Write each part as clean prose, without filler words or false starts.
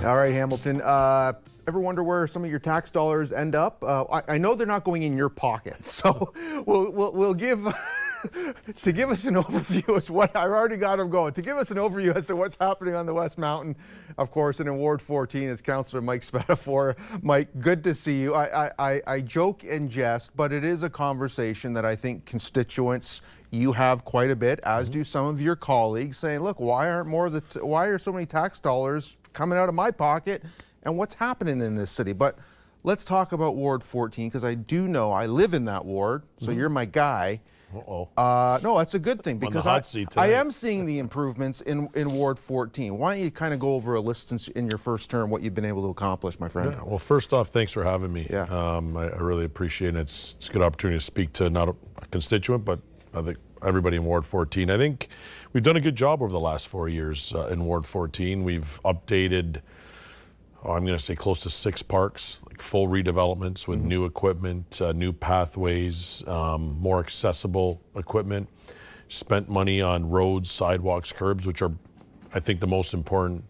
All right, Hamilton. Ever wonder where some of your tax dollars end up? I know they're not going in your pocket, so we'll give to give us an overview as what I've already got them going. To give us an overview as to what's happening on the West Mountain, of course, and in Ward 14 is Councillor Mike Spatafor. Mike, good to see you. I joke and jest, but it is a conversation that I think constituents, you have quite a bit, as do some of your colleagues, saying, look, why are so many tax dollars coming out of my pocket, and what's happening in this city? But let's talk about Ward 14, because I do know I live in that ward, so you're my guy. No, that's a good thing, because I am seeing the improvements in Ward 14. Why don't you kind of go over a list since in your first term what you've been able to accomplish, my friend? Yeah, well, first off, thanks for having me. Yeah. I really appreciate it. It's a good opportunity to speak to not a constituent, but I think everybody in Ward 14. I think we've done a good job over the last 4 years in Ward 14. We've updated, I'm going to say close to 6 parks, like full redevelopments with new equipment, new pathways, more accessible equipment. Spent money on roads, sidewalks, curbs, which are, I think, the most important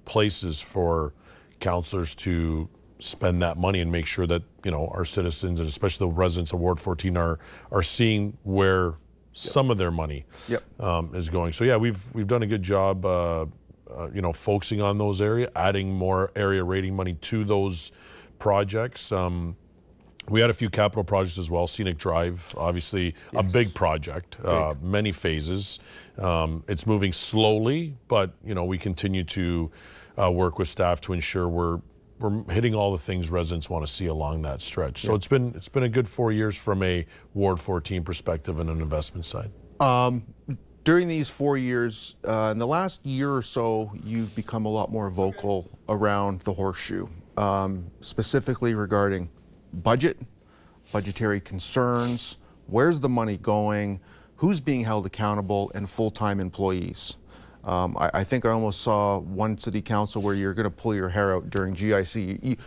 places for councillors to spend that money and make sure that, you know, our citizens and especially the residents of Ward 14 are seeing where some of their money is going. So yeah, we've done a good job, you know, focusing on those areas, adding more area rating money to those projects. We had a few capital projects as well. Scenic Drive, obviously a big project, many phases. It's moving slowly, but you know, we continue to work with staff to ensure we're hitting all the things residents want to see along that stretch. So it's been a good 4 years from a Ward 14 perspective and an investment side. During these 4 years, in the last year or so, you've become a lot more vocal around the horseshoe, specifically regarding budgetary concerns, where's the money going, who's being held accountable, and full-time employees. I think I almost saw one city council where you're going to pull your hair out during GIC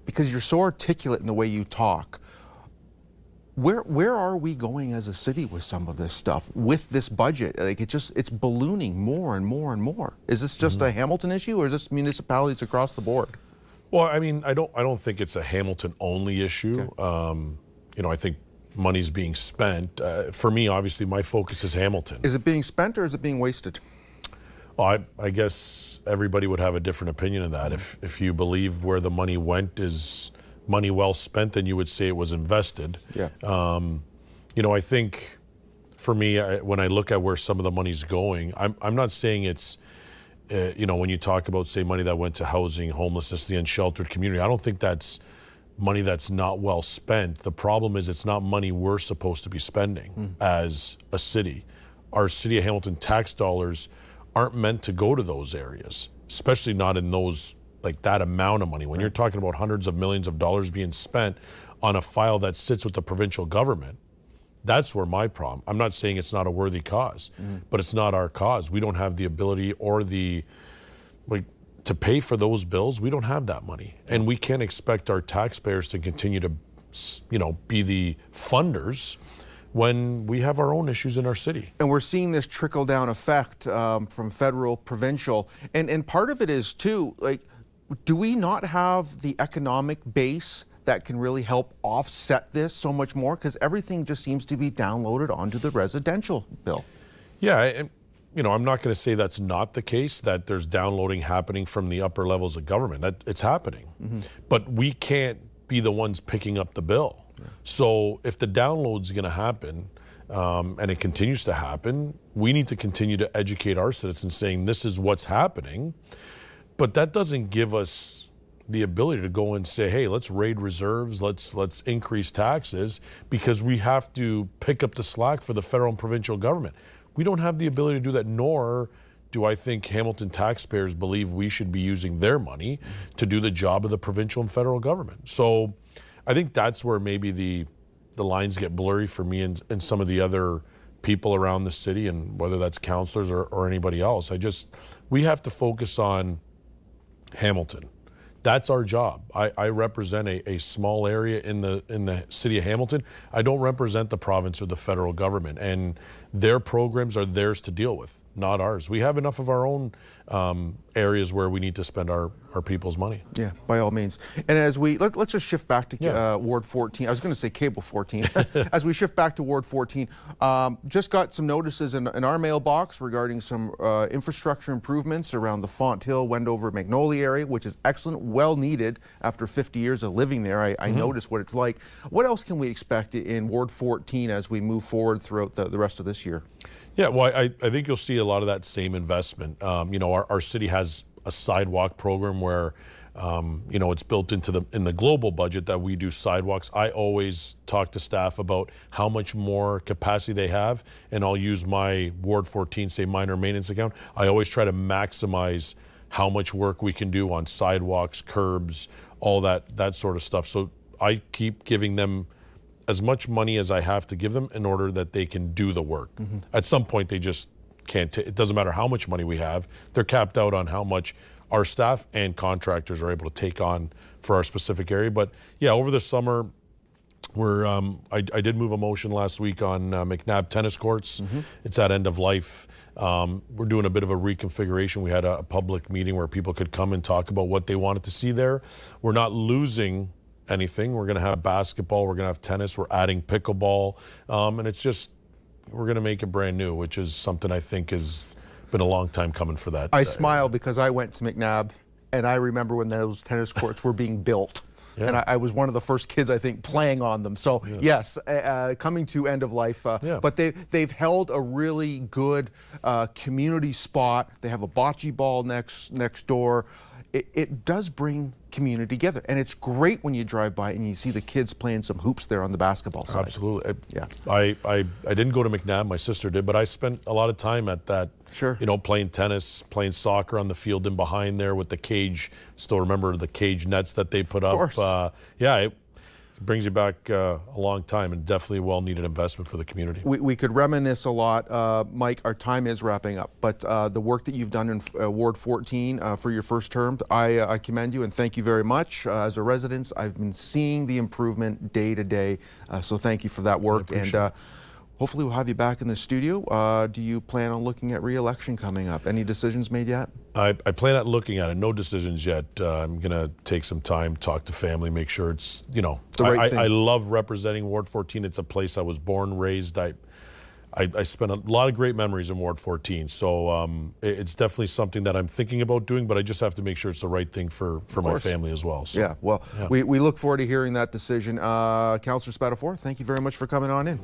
because you're so articulate in the way you talk. Where are we going as a city with some of this stuff, with this budget? Like it's ballooning more and more and more. Is this just a Hamilton issue, or is this municipalities across the board? Well, I mean, I don't think it's a Hamilton only issue. Okay. You know, I think money's being spent. For me, obviously, my focus is Hamilton. Is it being spent or is it being wasted? Well, I guess everybody would have a different opinion of that. If you believe where the money went is money well spent, then you would say it was invested. Yeah. You know, I think for me, when I look at where some of the money's going, I'm not saying it's, you know, when you talk about, say, money that went to housing, homelessness, the unsheltered community, I don't think that's money that's not well spent. The problem is it's not money we're supposed to be spending as a city. Our City of Hamilton tax dollars aren't meant to go to those areas, especially not in those, like that amount of money. When you're talking about hundreds of millions of dollars being spent on a file that sits with the provincial government, that's where my problem. I'm not saying it's not a worthy cause, but it's not our cause. We don't have the ability or the, like, to pay for those bills. We don't have that money. And we can't expect our taxpayers to continue to, you know, be the funders when we have our own issues in our city. And we're seeing this trickle-down effect from federal, provincial, and part of it is too, like, do we not have the economic base that can really help offset this so much more? Because everything just seems to be downloaded onto the residential bill. Yeah, and you know, I'm not going to say that's not the case, that there's downloading happening from the upper levels of government. That it's happening, but we can't be the ones picking up the bill. So if the download's going to happen, and it continues to happen, we need to continue to educate our citizens saying this is what's happening. But that doesn't give us the ability to go and say, hey, let's raid reserves, let's increase taxes, because we have to pick up the slack for the federal and provincial government. We don't have the ability to do that, nor do I think Hamilton taxpayers believe we should be using their money to do the job of the provincial and federal government. So I think that's where maybe the lines get blurry for me and some of the other people around the city, and whether that's councillors or anybody else. We have to focus on Hamilton. That's our job. I represent a small area in the city of Hamilton. I don't represent the province or the federal government, and their programs are theirs to deal with. not ours. We have enough of our own areas where we need to spend our people's money. Yeah, by all means. And as we, let's just shift back to Ward 14. I was going to say Cable 14. As we shift back to Ward 14, just got some notices in our mailbox regarding some infrastructure improvements around the Font Hill, Wendover, Magnolia area, which is excellent, well needed after 50 years of living there. I noticed what it's like. What else can we expect in Ward 14 as we move forward throughout the rest of this year? Yeah, well, I think you'll see a lot of that same investment. You know, our city has a sidewalk program where, you know, it's built into in the global budget that we do sidewalks. I always talk to staff about how much more capacity they have, and I'll use my Ward 14, say, minor maintenance account. I always try to maximize how much work we can do on sidewalks, curbs, all that sort of stuff. So I keep giving them as much money as I have to give them in order that they can do the work. At some point, they just can't. It doesn't matter how much money we have. They're capped out on how much our staff and contractors are able to take on for our specific area. But yeah, over the summer, I did move a motion last week on McNabb tennis courts. It's at end of life. We're doing a bit of a reconfiguration. We had a public meeting where people could come and talk about what they wanted to see there. We're not losing anything. We're going to have basketball. We're going to have tennis. We're adding pickleball. And it's just, we're going to make it brand new, which is something I think has been a long time coming for that. I smile because I went to McNabb, and I remember when those tennis courts were being built. Yeah. And I was one of the first kids, I think, playing on them. So yes, coming to end of life. But they've held a really good community spot. They have a bocce ball next door. It does bring community together, and it's great when you drive by and you see the kids playing some hoops there on the basketball side. Absolutely. I didn't go to McNabb, my sister did, but I spent a lot of time at that. Sure. You know, playing tennis, playing soccer on the field in behind there with the cage. Still remember the cage nets that they put up. Of course. It brings you back a long time, and definitely a well-needed investment for the community. We could reminisce a lot. Mike, our time is wrapping up, but the work that you've done in Ward 14 for your first term, I commend you and thank you very much. As a resident, I've been seeing the improvement day to day, so thank you for that work. And hopefully we'll have you back in the studio. Do you plan on looking at re-election coming up? Any decisions made yet? I plan on looking at it. No decisions yet. I'm going to take some time, talk to family, make sure it's, you know, the right thing. I love representing Ward 14. It's a place I was born, raised. I spent a lot of great memories in Ward 14. So it's definitely something that I'm thinking about doing, but I just have to make sure it's the right thing for my family as well. So, yeah, well, we look forward to hearing that decision. Councillor Spatafor, thank you very much for coming on in.